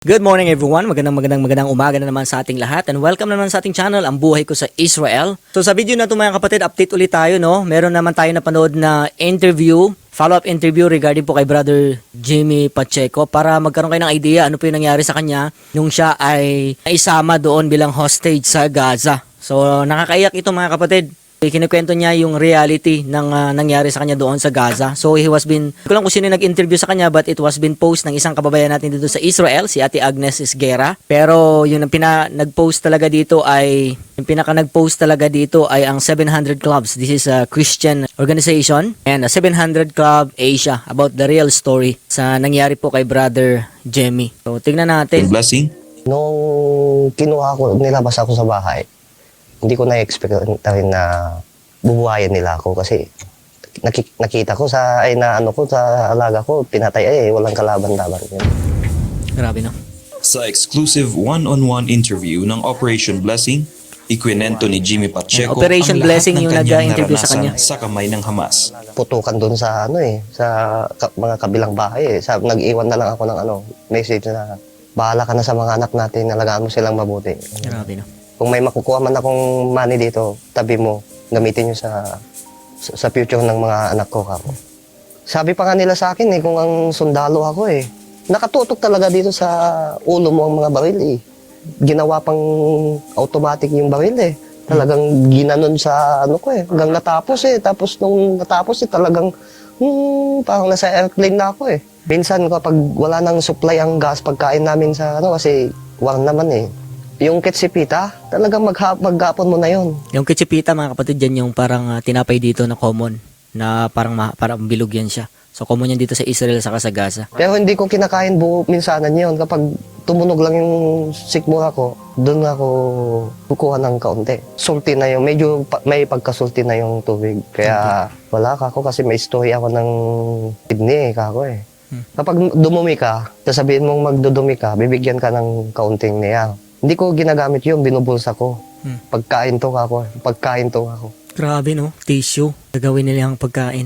Good morning everyone, magandang umaga na naman sa ating lahat and welcome naman sa ating channel, Ang Buhay Ko sa Israel. So sa video na ito mga kapatid, update ulit tayo no. Meron naman tayo napanood na interview, follow-up interview regarding po kay Brother Jimmy Pacheco para magkaroon kayo ng idea ano po yung nangyari sa kanya nung siya ay naisama doon bilang hostage sa Gaza. So nakakaiyak ito mga kapatid. Kinikwento niya yung reality ng nangyari sa kanya doon sa Gaza. So he was been, hindi ko lang kung sino nag-interview sa kanya but it was been post ng isang kababayan natin dito sa Israel, si Ate Agnes Esguera. Pero yung nag-post talaga dito ay, yung pinaka nag-post talaga dito ay ang 700 Clubs. This is a Christian organization and a 700 Club Asia about the real story sa nangyari po kay Brother Jimmy. So tingnan natin. Blessing. Nung kinuha ko, nilabas ako sa bahay, hindi ko na-expect rin na bubuhayan nila ako kasi nakita ko sa alaga ko, pinatay walang kalaban-laban. Grabe no. Sa exclusive one-on-one interview ng Operation Blessing, ikwinento ni Jimmy Pacheco Operation ang lahat Blessing ng yung kanyang nag-interview sa naranasan kanya. sa kamay ng Hamas. Putukan doon sa mga kabilang bahay. Nag-iwan na lang ako ng message na bahala ka na sa mga anak natin, alagaan mo silang mabuti. Grabe no. Kung may makukuha man akong money dito, tabi mo, gamitin nyo sa future ng mga anak ko. Kako. Sabi pa nga nila sa akin kung ang sundalo ako nakatutok talaga dito sa ulo mo ang mga baril Ginawa pang automatic yung baril Talagang ginanon sa hanggang natapos Tapos nung natapos talagang parang nasa airplane na ako Minsan kapag wala nang supply ang gas pagkain namin sa kasi warm naman Yung ketsipita, talagang maghapon mo na yon. Yung kitsipita mga kapatid, yan yung parang tinapay dito na common, na parang bilog yan siya. So common yan dito sa Israel saka sa Gaza. Pero hindi ko kinakain buo minsanan yon. Kapag tumunog lang yung sikmura ko, doon ako kukuha ng kaunti. Sulti na yung, medyo may pagkasulti na yung tubig. Kaya wala kako kasi may story ako ng kidney kako Kapag dumumi ka, sasabihin mong magdudumi ka, bibigyan ka ng kaunting niya. Hindi ko ginagamit yun, binubulsa ko. Pagkain to ako. Grabe no, tissue. Gagawin nila yung pagkain.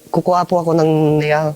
Kukuha po ako ng niya.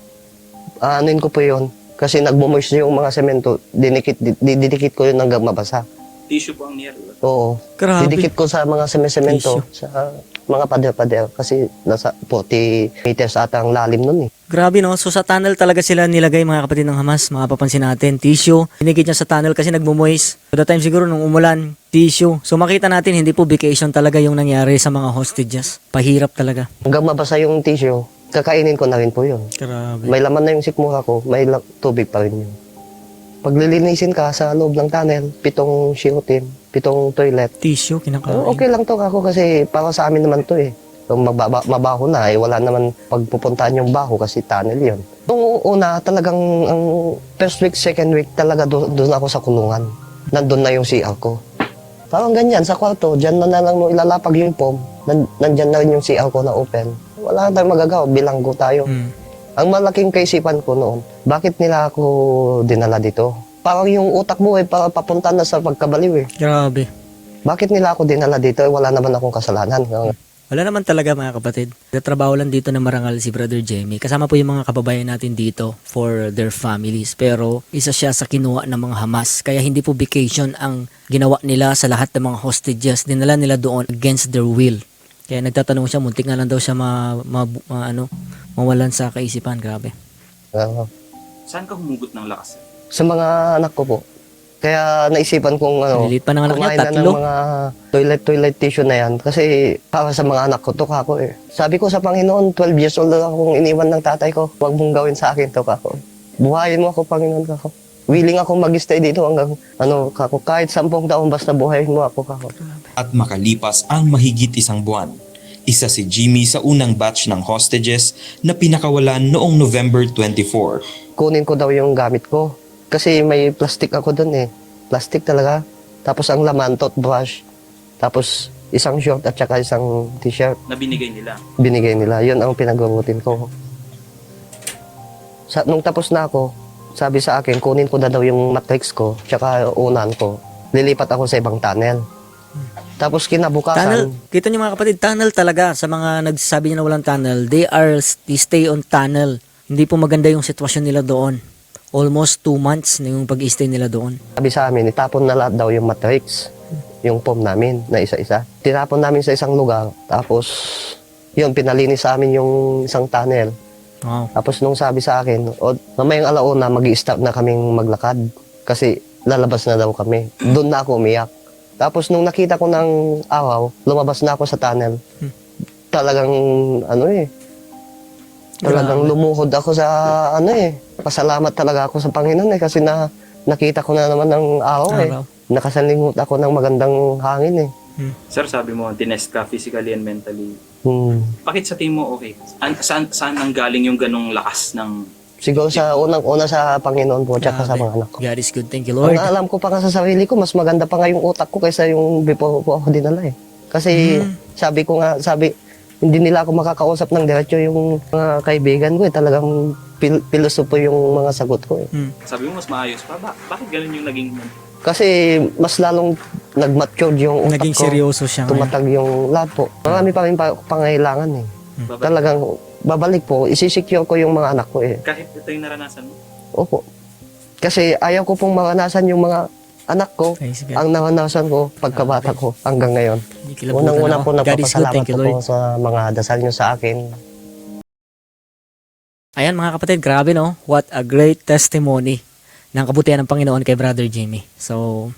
Anuin ko po yun. Kasi nagmumoist yung mga semento, didikit ko yun hanggang mabasa. Tissue po ang niya. Oo. Grabe. Didikit ko sa mga semento, sa mga pader-pader. Kasi nasa 40 meters ata ang lalim nun Grabe no, so sa tunnel talaga sila nilagay mga kapatid ng Hamas. Mapapansin natin, tissue. Dinikit niya sa tunnel kasi nagmumoist. So that time siguro nung umulan, tissue. So makita natin hindi po vacation talaga yung nangyari sa mga hostages. Pahirap talaga. Hanggang mabasa yung tissue, kakainin ko na rin po yun. Grabe. May laman na yung sikmura ko, may tubig pa rin yun. Paglilinisin ka sa loob ng tunnel, 7 shirotin, 7 toilet. Tissue, kinakain. Okay lang to ako kasi para sa amin naman to Kung mabaho na wala naman pagpupuntahan yung baho kasi tunnel yun. Nung una, talagang ang first week, second week, talaga doon ako sa kulungan. Nandun na yung CR ko. Parang ganyan, sa kwarto, dyan na lang mo ilalapag yung foam, nandyan na rin yung CR ko na open. Wala na tayong magagawa, bilanggo tayo. Ang malaking kaisipan ko noon, bakit nila ako dinala dito? Parang yung utak mo para papunta na sa pagkabaliw Grabe. Bakit nila ako dinala dito? Wala naman akong kasalanan. Wala naman talaga mga kapatid. Nagtatrabaho lang dito na marangal si Brother Jamie. Kasama po yung mga kababayan natin dito for their families. Pero isa siya sa kinuha ng mga Hamas. Kaya hindi po vacation ang ginawa nila sa lahat ng mga hostages. Dinala nila doon against their will. Kaya nagtatanong siya, muntik na lang daw siya mawalan sa kaisipan. Grabe. Saan ka humugot ng lakas? Sa mga anak ko po. Kaya naisipan kong Lilit pa ng anak niya, kumain na ng tatlo. mga toilet tissue na yan. Kasi para sa mga anak ko, to kako Sabi ko sa Panginoon, 12 years old akong iniwan ng tatay ko. Huwag mong gawin sa akin to kako. Buhayin mo ako, Panginoon kako. Willing ako mag-stay dito hanggang kako. Kahit 10 taon basta buhayin mo ako kako. At makalipas ang mahigit isang buwan, isa si Jimmy sa unang batch ng hostages na pinakawalan noong November 24. Kunin ko daw yung gamit ko. Kasi may plastic ako dun Plastic talaga. Tapos ang laman, toothbrush. Tapos isang short at saka isang t-shirt. Na binigay nila? Binigay nila. Yun ang pinagamutin ko. Nung tapos na ako, sabi sa akin, kunin ko na daw yung matrix ko, tsaka unan ko. Lilipat ako sa ibang tunnel. Tapos kinabukasan... Tunnel, kita niyo mga kapatid, tunnel talaga. Sa mga nagsasabi niya na walang tunnel, they stay on tunnel. Hindi po maganda yung sitwasyon nila doon. almost 2 months na yung pag-stay nila doon. Sabi sa amin, itapon na lahat daw yung matrix, yung form namin na isa-isa. Tinapon namin sa isang lugar, tapos yun, pinalinis sa amin yung isang tunnel. Wow. Tapos nung sabi sa akin, o mamayang alauna, mag-i-stop na kaming maglakad kasi lalabas na daw kami. Doon na ako umiyak. Tapos nung nakita ko ng araw, lumabas na ako sa tunnel. Talagang talagang Grabe. lumuhod ako sa pasalamat talaga ako sa Panginoon kasi nakita ko na naman ng araw Araw. Nakasalingot ako ng magandang hangin Sir, sabi mo, tinest ka physically and mentally. Bakit sa tingin mo okay? Saan nanggaling yung ganong lakas ng... Siguro sa unang-una sa Panginoon po, tsaka sa Grabe. mga anak ko. God is good. Thank you, Lord. Ang alam ko pa nga sa sarili ko, mas maganda pa nga yung utak ko kaysa yung before ko ako dinala Kasi sabi, hindi nila ako makakausap ng diretso yung mga kaibigan ko Talagang pilosopo yung mga sagot ko Sabi mo, mas maayos pa. Bakit ganun yung naging... Kasi mas lalong nag-matured yung utak Naging ko. seryoso siya ngayon. Tumatag yung lahat po. Marami pa rin pangailangan Talagang babalik po, isisecure ko yung mga anak ko Kahit ito yung naranasan mo? Opo. Kasi ayaw ko pong maranasan yung mga anak ko. Praise God. Ang naranasan ko pagkabata ko hanggang ngayon. Hindi kilabutan Unang-una ako. po God is good. napapasalamat Thank you, po Lord. sa mga dasal nyo sa akin. Ayan mga kapatid, grabe no? What a great testimony ng kabutihan ng Panginoon kay Brother Jimmy. So,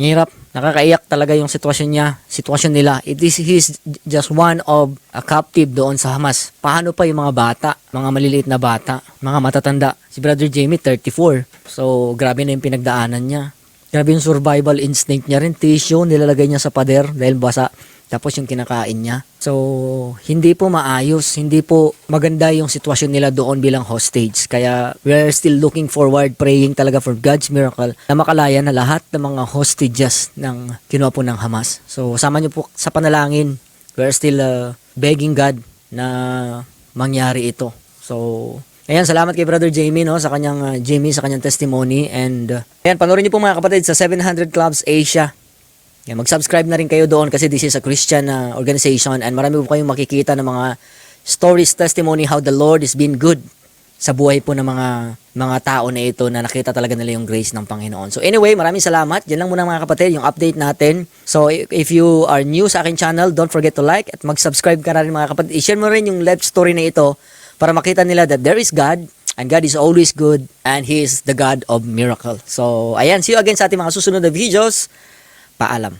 hirap. Nakakaiyak talaga yung sitwasyon nila. He's just one of a captive doon sa Hamas. Paano pa yung mga bata, mga maliliit na bata, mga matatanda? Si Brother Jimmy, 34. So, grabe na yung pinagdaanan niya. Grabe yung survival instinct niya rin. Tissue, nilalagay niya sa pader dahil basa. Tapos yung kinakain niya. So, hindi po maayos. Hindi po maganda yung sitwasyon nila doon bilang hostage. Kaya, we're still looking forward, praying talaga for God's miracle na makalaya na lahat ng mga hostages ng kinuha po ng Hamas. So, sama niyo po sa panalangin. We're still begging God na mangyari ito. So, ayan, salamat kay Brother Jamie no sa kanyang sa kanyang testimony and ayan, panoorin niyo po mga kapatid sa 700 Clubs Asia. Yan, mag-subscribe na rin kayo doon kasi this is a Christian organization and marami po kayong makikita ng mga stories, testimony how the Lord has been good sa buhay po ng mga tao na ito na nakita talaga nila yung grace ng Panginoon. So anyway, maraming salamat. Yan lang muna mga kapatid, yung update natin. So if you are new sa aking channel, don't forget to like at mag-subscribe ka na rin mga kapatid. I-share mo rin yung live story na ito para makita nila that there is God and God is always good and He is the God of miracle. So ayan, see you again sa ating mga susunod na videos. Paalam.